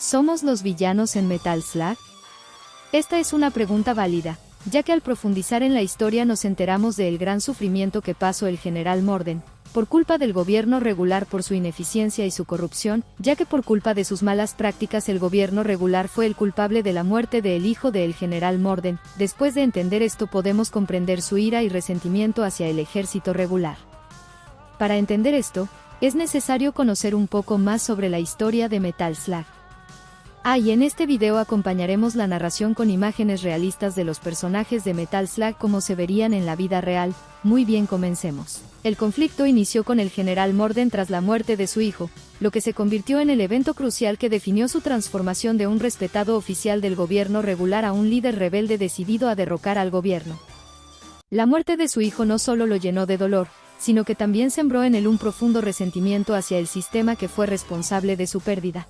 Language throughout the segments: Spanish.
¿Somos los villanos en Metal Slug? Esta es una pregunta válida, ya que al profundizar en la historia nos enteramos del gran sufrimiento que pasó el general Morden, por culpa del gobierno regular por su ineficiencia y su corrupción, ya que por culpa de sus malas prácticas el gobierno regular fue el culpable de la muerte del hijo del general Morden. Después de entender esto podemos comprender su ira y resentimiento hacia el ejército regular. Para entender esto, es necesario conocer un poco más sobre la historia de Metal Slug. Y en este video acompañaremos la narración con imágenes realistas de los personajes de Metal Slug como se verían en la vida real. Muy bien, comencemos. El conflicto inició con el general Morden tras la muerte de su hijo, lo que se convirtió en el evento crucial que definió su transformación de un respetado oficial del gobierno regular a un líder rebelde decidido a derrocar al gobierno. La muerte de su hijo no solo lo llenó de dolor, sino que también sembró en él un profundo resentimiento hacia el sistema que fue responsable de su pérdida.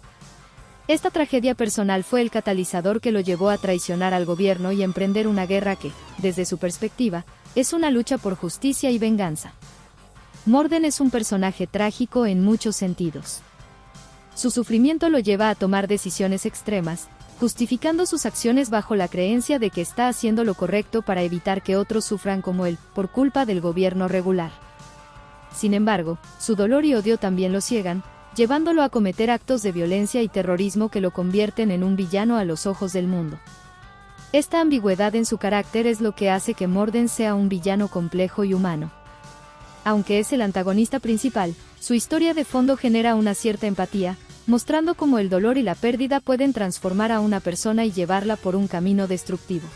Esta tragedia personal fue el catalizador que lo llevó a traicionar al gobierno y emprender una guerra que, desde su perspectiva, es una lucha por justicia y venganza. Morden es un personaje trágico en muchos sentidos. Su sufrimiento lo lleva a tomar decisiones extremas, justificando sus acciones bajo la creencia de que está haciendo lo correcto para evitar que otros sufran como él, por culpa del gobierno regular. Sin embargo, su dolor y odio también lo ciegan, llevándolo a cometer actos de violencia y terrorismo que lo convierten en un villano a los ojos del mundo. Esta ambigüedad en su carácter es lo que hace que Morden sea un villano complejo y humano. Aunque es el antagonista principal, su historia de fondo genera una cierta empatía, mostrando cómo el dolor y la pérdida pueden transformar a una persona y llevarla por un camino destructivo.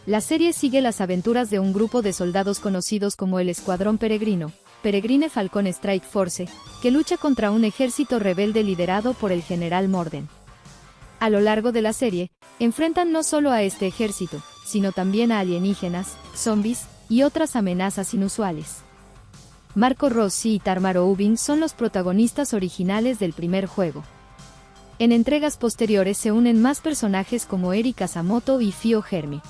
La serie sigue las aventuras de un grupo de soldados conocidos como el Escuadrón Peregrino, Peregrine Falcon Strike Force, que lucha contra un ejército rebelde liderado por el general Morden. A lo largo de la serie, enfrentan no solo a este ejército, sino también a alienígenas, zombies y otras amenazas inusuales. Marco Rossi y Tarmaro Ubin son los protagonistas originales del primer juego. En entregas posteriores se unen más personajes como Eri Kasamoto y Fio Germi.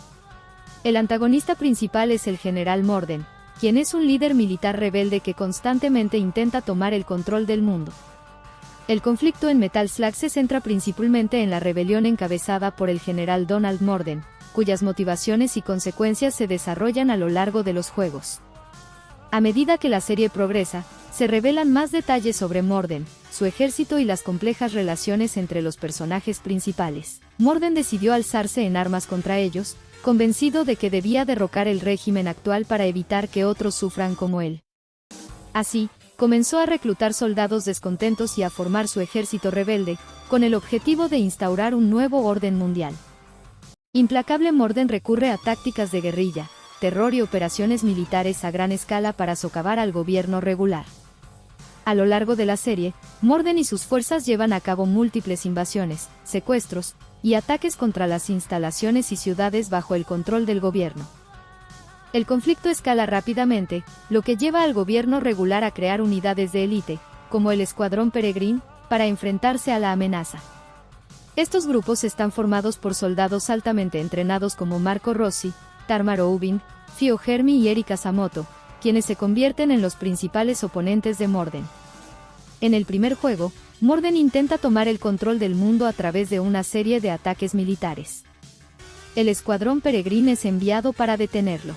El antagonista principal es el general Morden, quien es un líder militar rebelde que constantemente intenta tomar el control del mundo. El conflicto en Metal Slug se centra principalmente en la rebelión encabezada por el general Donald Morden, cuyas motivaciones y consecuencias se desarrollan a lo largo de los juegos. A medida que la serie progresa, se revelan más detalles sobre Morden, su ejército y las complejas relaciones entre los personajes principales. Morden decidió alzarse en armas contra ellos, convencido de que debía derrocar el régimen actual para evitar que otros sufran como él. Así, comenzó a reclutar soldados descontentos y a formar su ejército rebelde, con el objetivo de instaurar un nuevo orden mundial. Implacable Morden recurre a tácticas de guerrilla, terror y operaciones militares a gran escala para socavar al gobierno regular. A lo largo de la serie, Morden y sus fuerzas llevan a cabo múltiples invasiones, secuestros y ataques contra las instalaciones y ciudades bajo el control del gobierno. El conflicto escala rápidamente, lo que lleva al gobierno regular a crear unidades de élite, como el Escuadrón Peregrine, para enfrentarse a la amenaza. Estos grupos están formados por soldados altamente entrenados como Marco Rossi, Tarmaro Ubin, Fio Germi y Eri Kasamoto, quienes se convierten en los principales oponentes de Morden. En el primer juego, Morden intenta tomar el control del mundo a través de una serie de ataques militares. El Escuadrón Peregrine es enviado para detenerlo.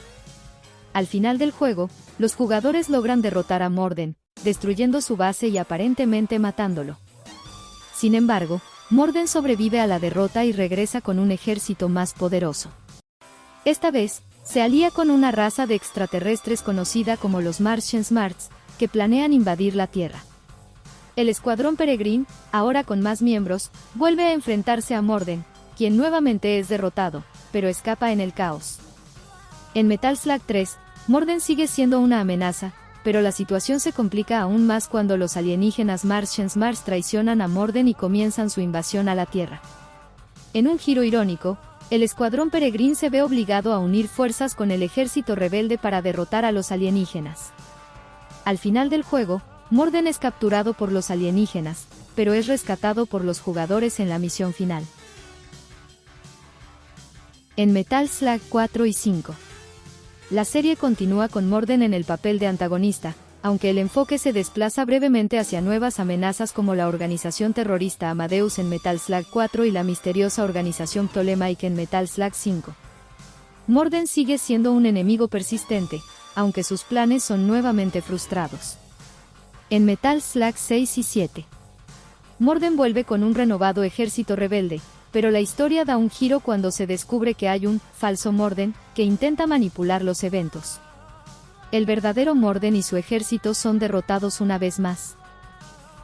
Al final del juego, los jugadores logran derrotar a Morden, destruyendo su base y aparentemente matándolo. Sin embargo, Morden sobrevive a la derrota y regresa con un ejército más poderoso. Esta vez, se alía con una raza de extraterrestres conocida como los Martian Smarts, que planean invadir la Tierra. El Escuadrón Peregrine, ahora con más miembros, vuelve a enfrentarse a Morden, quien nuevamente es derrotado, pero escapa en el caos. En Metal Slug 3, Morden sigue siendo una amenaza, pero la situación se complica aún más cuando los alienígenas Martian Smarts traicionan a Morden y comienzan su invasión a la Tierra. En un giro irónico, el Escuadrón Peregrine se ve obligado a unir fuerzas con el ejército rebelde para derrotar a los alienígenas. Al final del juego, Morden es capturado por los alienígenas, pero es rescatado por los jugadores en la misión final. En Metal Slug 4 y 5. La serie continúa con Morden en el papel de antagonista, aunque el enfoque se desplaza brevemente hacia nuevas amenazas como la organización terrorista Amadeus en Metal Slug 4 y la misteriosa organización Ptolemaic en Metal Slug 5. Morden sigue siendo un enemigo persistente, aunque sus planes son nuevamente frustrados. En Metal Slug 6 y 7. Morden vuelve con un renovado ejército rebelde, pero la historia da un giro cuando se descubre que hay un falso Morden que intenta manipular los eventos. El verdadero Morden y su ejército son derrotados una vez más.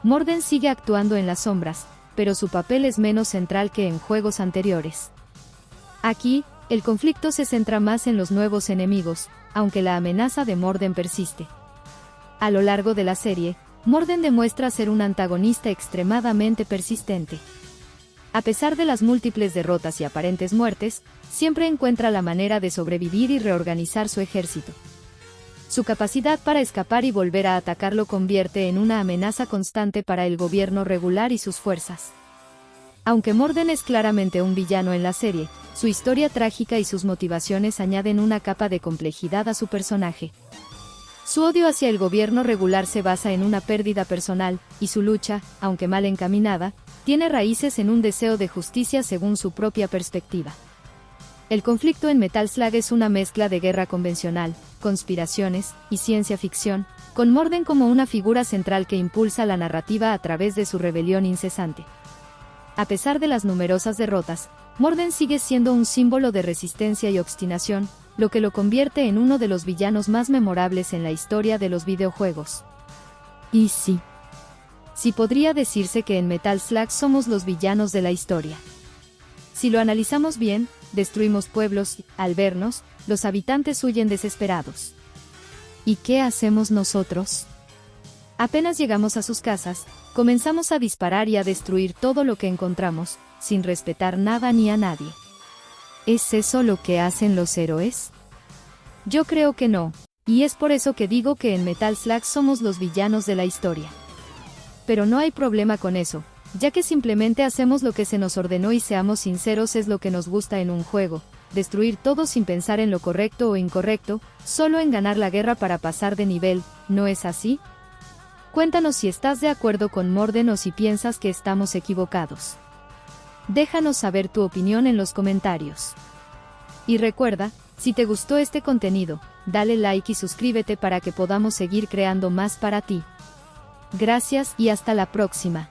Morden sigue actuando en las sombras, pero su papel es menos central que en juegos anteriores. Aquí, el conflicto se centra más en los nuevos enemigos, aunque la amenaza de Morden persiste. A lo largo de la serie, Morden demuestra ser un antagonista extremadamente persistente. A pesar de las múltiples derrotas y aparentes muertes, siempre encuentra la manera de sobrevivir y reorganizar su ejército. Su capacidad para escapar y volver a atacar lo convierte en una amenaza constante para el gobierno regular y sus fuerzas. Aunque Morden es claramente un villano en la serie, su historia trágica y sus motivaciones añaden una capa de complejidad a su personaje. Su odio hacia el gobierno regular se basa en una pérdida personal, y su lucha, aunque mal encaminada, tiene raíces en un deseo de justicia según su propia perspectiva. El conflicto en Metal Slug es una mezcla de guerra convencional, conspiraciones y ciencia ficción, con Morden como una figura central que impulsa la narrativa a través de su rebelión incesante. A pesar de las numerosas derrotas, Morden sigue siendo un símbolo de resistencia y obstinación, lo que lo convierte en uno de los villanos más memorables en la historia de los videojuegos. Y sí podría decirse que en Metal Slug somos los villanos de la historia. Si lo analizamos bien, destruimos pueblos y, al vernos, los habitantes huyen desesperados. ¿Y qué hacemos nosotros? Apenas llegamos a sus casas, comenzamos a disparar y a destruir todo lo que encontramos, sin respetar nada ni a nadie. ¿Es eso lo que hacen los héroes? Yo creo que no, y es por eso que digo que en Metal Slug somos los villanos de la historia. Pero no hay problema con eso, ya que simplemente hacemos lo que se nos ordenó y seamos sinceros es lo que nos gusta en un juego, destruir todo sin pensar en lo correcto o incorrecto, solo en ganar la guerra para pasar de nivel, ¿no es así? Cuéntanos si estás de acuerdo con Morden o si piensas que estamos equivocados. Déjanos saber tu opinión en los comentarios. Y recuerda, si te gustó este contenido, dale like y suscríbete para que podamos seguir creando más para ti. Gracias y hasta la próxima.